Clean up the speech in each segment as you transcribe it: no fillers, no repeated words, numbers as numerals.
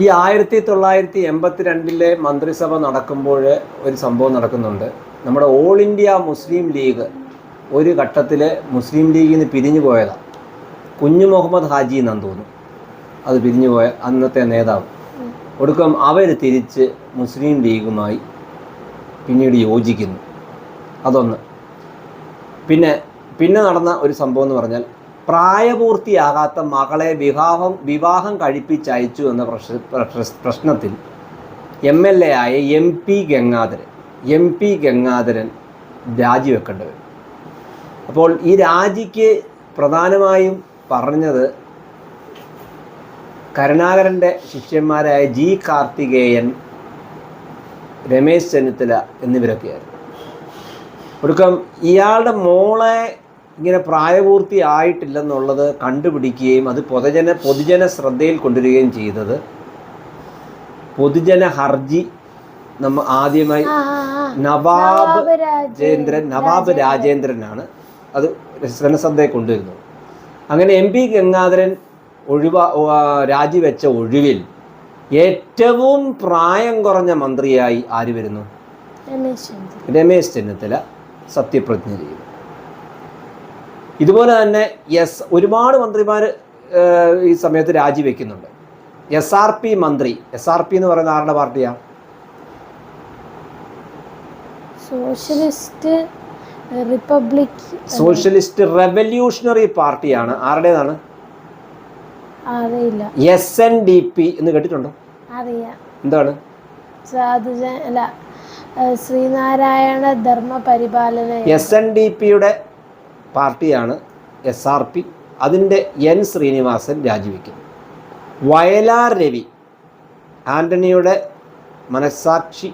ഈ 1982 മന്ത്രിസഭ നടക്കുമ്പോൾ ഒരു സംഭവം നടക്കുന്നുണ്ട്. നമ്മുടെ ഓൾ ഇന്ത്യ മുസ്ലിം ലീഗ് ഒരു ഘട്ടത്തിൽ മുസ്ലിം ലീഗിൽ നിന്ന് പിരിഞ്ഞു പോയതാണ്. കുഞ്ഞു മുഹമ്മദ് ഹാജി എന്നാണ് തോന്നുന്നു അത് പിരിഞ്ഞു പോയ അന്നത്തെ നേതാവ്. ഒടുക്കം അവർ തിരിച്ച് മുസ്ലിം ലീഗുമായി പിന്നീട് യോജിക്കുന്നു. അതൊന്ന്. പിന്നെ നടന്ന ഒരു സംഭവം എന്ന് പറഞ്ഞാൽ, പ്രായപൂർത്തിയാകാത്ത മകളെ വിവാഹം കഴിപ്പിച്ചയച്ചു എന്ന പ്രശ്നത്തിൽ MLA ആയ MP ഗംഗാധരൻ രാജിവെക്കേണ്ടി വരും. അപ്പോൾ ഈ രാജിക്ക് പ്രധാനമായും പറഞ്ഞത് കരുണാകരൻ്റെ ശിഷ്യന്മാരായ G. കാർത്തികേയൻ, രമേശ് ചെന്നിത്തല എന്നിവരൊക്കെയായിരുന്നു. ഒടുക്കം ഇയാളുടെ മോളെ ഇങ്ങനെ പ്രായപൂർത്തിയായിട്ടില്ലെന്നുള്ളത് കണ്ടുപിടിക്കുകയും അത് പൊതുജന ശ്രദ്ധയിൽ കൊണ്ടുവരികയും ചെയ്തത് പൊതുജന ഹർജി ആദ്യമായി നവാബ് രാജേന്ദ്രനാണ് അത് ജനശ്രദ്ധയെ കൊണ്ടുവരുന്നത്. അങ്ങനെ MP ഗംഗാധരൻ രാജിവെച്ച ഒഴിവിൽ ഏറ്റവും പ്രായം കുറഞ്ഞ മന്ത്രിയായി ആര് വരുന്നു? രമേശ് ചെന്നിത്തല സത്യപ്രതിജ്ഞ ചെയ്യുന്നു. ഇതുപോലെ തന്നെ ഒരുപാട് മന്ത്രിമാർ ഈ സമയത്ത് രാജിവെക്കുന്നുണ്ട്. SRP മന്ത്രി, SRP എന്ന് പറയുന്ന ആരുടെ പാർട്ടിയാണ്? സോഷ്യലിസ്റ്റ് റെവല്യൂഷണറി പാർട്ടിയാണ്. ആരുടേതാണ്? SNDP എന്ന് കേട്ടിട്ടുണ്ടോ? എന്താണ്? ശ്രീനാരായണ ധർമ്മ പരിപാലന. SNDPയുടെ പാർട്ടിയാണ് SRP. അതിൻ്റെ N. ശ്രീനിവാസൻ രാജിവെക്കുന്നു. വയലാർ രവി, ആൻ്റണിയുടെ മനസ്സാക്ഷി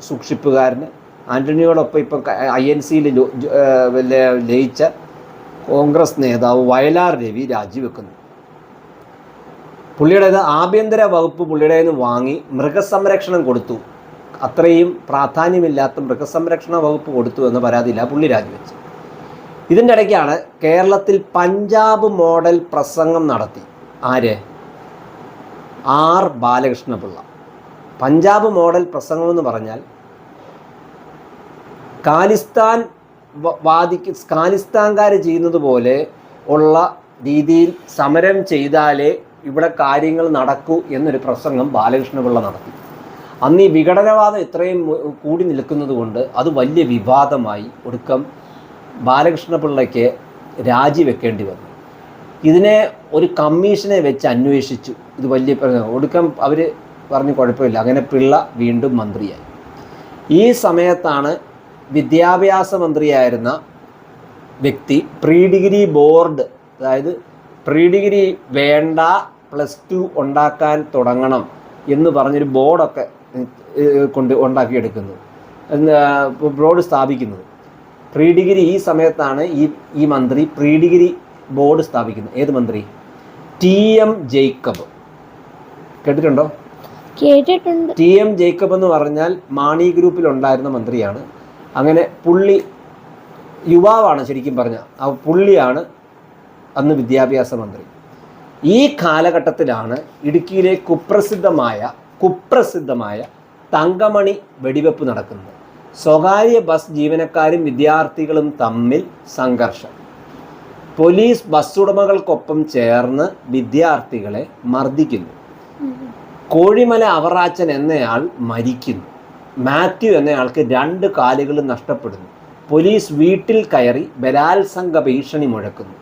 സൂക്ഷിപ്പുകാരന്, ആൻ്റണിയോടൊപ്പം ഇപ്പം INCയിൽ ലയിച്ച കോൺഗ്രസ് നേതാവ് വയലാർ രവി രാജിവെക്കുന്നു. പുള്ളിയുടേത് ആഭ്യന്തര വകുപ്പ് പുള്ളിയുടെ നിന്ന് വാങ്ങി മൃഗസംരക്ഷണം കൊടുത്തു. അത്രയും പ്രാധാന്യമില്ലാത്ത മൃഗസംരക്ഷണ വകുപ്പ് കൊടുത്തു എന്ന പരാതിയില്ല പുള്ളി രാജിവെച്ചു. ഇതിൻ്റെ ഇടയ്ക്കാണ് കേരളത്തിൽ പഞ്ചാബ് മോഡൽ പ്രസംഗം നടത്തി. ആര്? R. ബാലകൃഷ്ണപിള്ള. പഞ്ചാബ് മോഡൽ പ്രസംഗം എന്ന് പറഞ്ഞാൽ ഖാലിസ്ഥാൻകാർ ചെയ്യുന്നത് പോലെ ഉള്ള രീതിയിൽ സമരം ചെയ്താലേ ഇവിടെ കാര്യങ്ങൾ നടക്കൂ എന്നൊരു പ്രസംഗം ബാലകൃഷ്ണപിള്ള നടത്തി. അന്ന് ഈ വിഘടനവാദം ഇത്രയും കൂടി നിൽക്കുന്നത് കൊണ്ട് അത് വലിയ വിവാദമായി. ഒടുക്കം ബാലകൃഷ്ണപിള്ളയ്ക്ക് രാജിവെക്കേണ്ടി വന്നു. ഇതിനെ ഒരു കമ്മീഷനെ വെച്ച് അന്വേഷിച്ചു. ഇത് വലിയ ഒടുക്കം അവർ പറഞ്ഞു കുഴപ്പമില്ല. അങ്ങനെ പിള്ള വീണ്ടും മന്ത്രിയായി. ഈ സമയത്താണ് വിദ്യാഭ്യാസ മന്ത്രിയായിരുന്ന വ്യക്തി പ്രീ ഡിഗ്രി ബോർഡ്, അതായത് പ്രീ ഡിഗ്രി വേണ്ട +2 ഉണ്ടാക്കാൻ തുടങ്ങണം എന്ന് പറഞ്ഞൊരു ബോർഡൊക്കെ ഉണ്ടാക്കിയെടുക്കുന്നത്, ബോർഡ് സ്ഥാപിക്കുന്നത്. പ്രീ ഡിഗ്രി ഈ സമയത്താണ് ഈ മന്ത്രി പ്രീ ഡിഗ്രി ബോർഡ് സ്ഥാപിക്കുന്നത്. ഏത് മന്ത്രി? TM Jacob. കേട്ടിട്ടുണ്ടോ? കേട്ടിട്ടുണ്ട്. TM ജേക്കബ് എന്ന് പറഞ്ഞാൽ മാണി ഗ്രൂപ്പിൽ ഉണ്ടായിരുന്ന മന്ത്രിയാണ്. അങ്ങനെ പുള്ളി യുവാവാണ് ശരിക്കും പറഞ്ഞാൽ. ആ പുള്ളിയാണ് അന്ന് വിദ്യാഭ്യാസ മന്ത്രി. ഈ കാലഘട്ടത്തിലാണ് ഇടുക്കിയിലെ കുപ്രസിദ്ധമായ തങ്കമണി വെടിവെപ്പ് നടക്കുന്നത്. സ്വകാര്യ ബസ് ജീവനക്കാരും വിദ്യാർത്ഥികളും തമ്മിൽ സംഘർഷം. പോലീസ് ബസ് ഉടമകൾക്കൊപ്പം ചേർന്ന് വിദ്യാർത്ഥികളെ മർദ്ദിക്കുന്നു. കോഴിമല അവറാച്ചൻ എന്നയാൾ മരിക്കുന്നു. മാത്യു എന്നയാൾക്ക് 2 കാലുകളും നഷ്ടപ്പെടുന്നു. പോലീസ് വീട്ടിൽ കയറി ബലാത്സംഗ ഭീഷണി മുഴക്കുന്നു.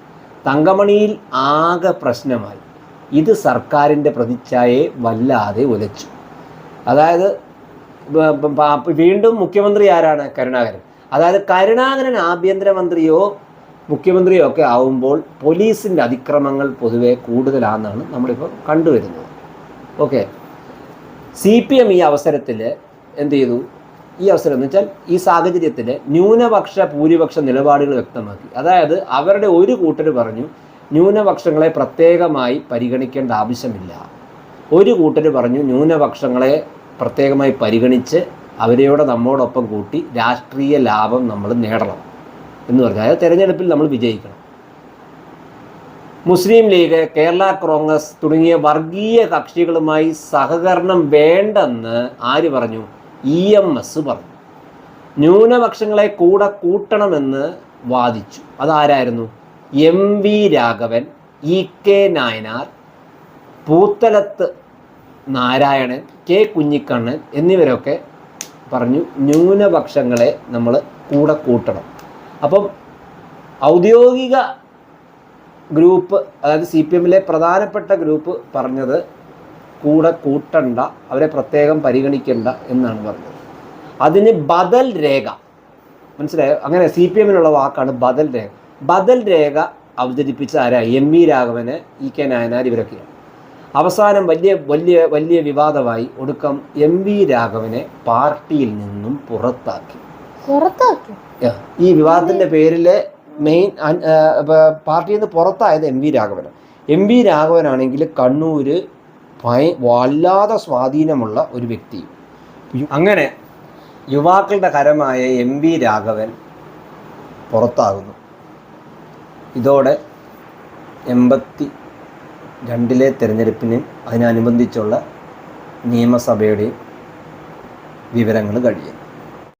തങ്കമണിയിൽ ആകെ പ്രശ്നമായി. ഇത് സർക്കാരിൻ്റെ പ്രതിച്ഛായയെ വല്ലാതെ ഉലച്ചു. അതായത് വീണ്ടും മുഖ്യമന്ത്രി ആരാണ്? കരുണാകരൻ. അതായത് കരുണാകരൻ ആഭ്യന്തരമന്ത്രിയോ മുഖ്യമന്ത്രിയോ ഒക്കെ ആവുമ്പോൾ പോലീസിൻ്റെ അതിക്രമങ്ങൾ പൊതുവെ കൂടുതലാണെന്നാണ് നമ്മളിപ്പോൾ കണ്ടുവരുന്നത്. ഓക്കെ. CPM ഈ അവസരത്തിൽ എന്ത് ചെയ്തു? ഈ അവസരം എന്ന് വെച്ചാൽ ഈ സാഹചര്യത്തിൽ ന്യൂനപക്ഷ ഭൂരിപക്ഷ നിലപാടുകൾ വ്യക്തമാക്കി. അതായത് അവരുടെ ഒരു കൂട്ടർ പറഞ്ഞു ന്യൂനപക്ഷങ്ങളെ പ്രത്യേകമായി പരിഗണിക്കേണ്ട ആവശ്യമില്ല. ഒരു കൂട്ടർ പറഞ്ഞു ന്യൂനപക്ഷങ്ങളെ പ്രത്യേകമായി പരിഗണിച്ച് അവരെയോടെ നമ്മോടൊപ്പം കൂട്ടി രാഷ്ട്രീയ ലാഭം നമ്മൾ നേടണം എന്ന് പറഞ്ഞാൽ, അതായത് തെരഞ്ഞെടുപ്പിൽ നമ്മൾ വിജയിക്കണം. മുസ്ലിം ലീഗ്, കേരള കോൺഗ്രസ് തുടങ്ങിയ വർഗീയ കക്ഷികളുമായി സഹകരണം വേണ്ടെന്ന് ആര് പറഞ്ഞു? EMS പറഞ്ഞു. ന്യൂനപക്ഷങ്ങളെ കൂടെ കൂട്ടണമെന്ന് വാദിച്ചു. അതാരായിരുന്നു? MV Raghavan, EK Nayanar, Poothalath Narayanan, K Kunhikannan എന്നിവരൊക്കെ പറഞ്ഞു ന്യൂനപക്ഷങ്ങളെ നമ്മൾ കൂടെ കൂട്ടണം. അപ്പം ഔദ്യോഗിക ഗ്രൂപ്പ്, അതായത് CPM-ലെ പ്രധാനപ്പെട്ട ഗ്രൂപ്പ് പറഞ്ഞത് കൂടെ കൂട്ടണ്ട, അവരെ പ്രത്യേകം പരിഗണിക്കണ്ട എന്നാണ് പറഞ്ഞത്. അതിന് ബദൽ രേഖ, മനസ്സിലായോ? അങ്ങനെ CPM-നുള്ള വാക്കാണ് ബദൽ രേഖ. ബദൽ രേഖ അവതരിപ്പിച്ച ആരാ? MV രാഘവന്, EK നായനാർ ഇവരൊക്കെയാണ്. അവസാനം വലിയ വലിയ വലിയ വിവാദമായി. ഒടുക്കം MV രാഘവനെ പാർട്ടിയിൽ നിന്നും പുറത്താക്കി. ഈ വിവാദത്തിൻ്റെ പേരിൽ മെയിൻ പാർട്ടിയിൽ നിന്ന് പുറത്തായത് MV രാഘവനാണ്. MV രാഘവനാണെങ്കിൽ കണ്ണൂർ വല്ലാതെ സ്വാധീനമുള്ള ഒരു വ്യക്തി. അങ്ങനെ യുവാക്കളുടെ ഹരമായ MV രാഘവൻ പുറത്താകുന്നു. ഇതോടെ 82-ലെ തെരഞ്ഞെടുപ്പിന് അതിനനുബന്ധിച്ചുള്ള നിയമസഭയുടെയും വിവരങ്ങൾ കഴിയും.